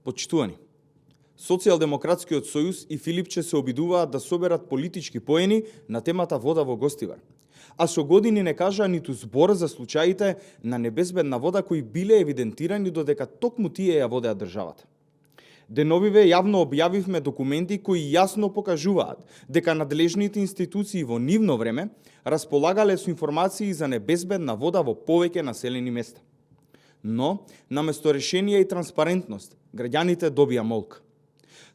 Почитувани, Социјалдемократскиот сојуз и Филипче се обидуваат да соберат политички поени на темата вода во Гостивар, а со години не кажаа ниту збор за случаите на небезбедна вода кои биле евидентирани додека токму тие ја водеа државата. Деновиве јавно објавивме документи кои јасно покажуваат дека надлежните институции во нивно време располагале со информации за небезбедна вода во повеќе населени места. Но, наместо решение и транспарентност, граѓаните добија молк.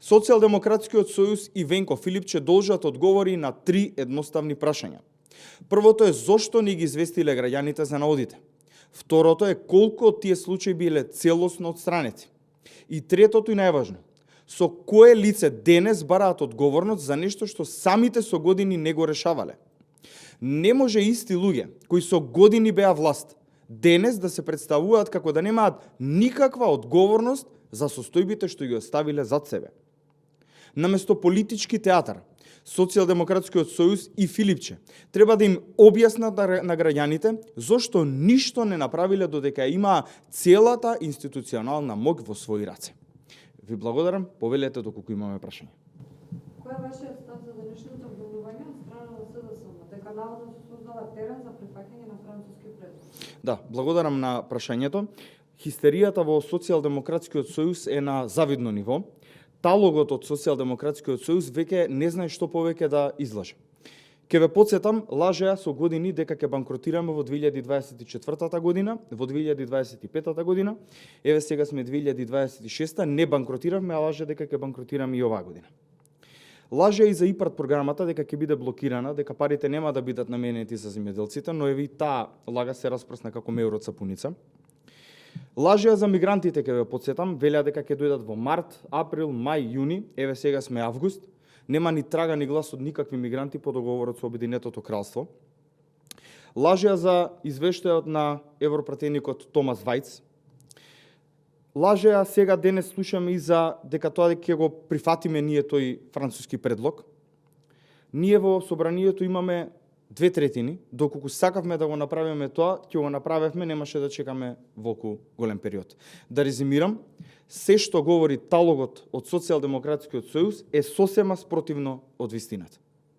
Социјалдемократскиот сојуз и Венко Филипче должат одговори на 3 едноставни прашања. Првото е зошто не ги известиле граѓаните за наодите. Второто е колку од тие случаи биле целосно отстранети. И третото и најважно, со кое лице денес бараат одговорност за нешто што самите со години не го решавале. Не може исти луѓе кои со години беа власт денес да се представуваат како да немаат никаква одговорност за состојбите што ги оставиле зад себе. Наместо политички театар, Социјалдемократскиот сојуз и Филипче треба да им објаснат на граѓаните зошто ништо не направиле додека имаа целата институционална моќ во своји раце. Ви благодарам, повелете доколку имаме прашање. Кој е вашиот став за денешното обвинување од страна на СДСМ дека наводно се создава терен за прифаќање на француски предлог? Да, благодарам на прашањето. Хистеријата во Социјалдемократскиот сојуз е на завидно ниво. Талогот од Социјалдемократскиот сојуз веќе не знае што повеќе да излаже. Ке ве потсетам, лажеа со години дека ќе банкротираме во 2024 година, во 2025 година, еве сега сме 2026, не банкротиравме, а лаже дека ќе банкротираме и оваа година. Лаже и за ИПАРД програмата дека ќе биде блокирана, дека парите нема да бидат наменети за земјоделците, но еве и таа лага се распрсна како меур од сапуница. Лажеа за мигрантите, ке ве потсетам, велеа дека ќе дојдат во март, април, мај, јуни, еве сега сме август, нема ни трага ни глас од никакви мигранти по договорот со Обединетото кралство. Лажеа за извештајот на европратеникот Томас Вајц. Лажеа сега денес слушаме и за дека тоа ќе го прифатиме ние тој француски предлог. Ние во собранието имаме 2/3, доколку сакавме да го направиме тоа, ќе го направевме, немаше да чекаме волку голем период. Да резимирам, се што говори талогот од Социјалдемократскиот сојуз е сосема спротивно од вистината.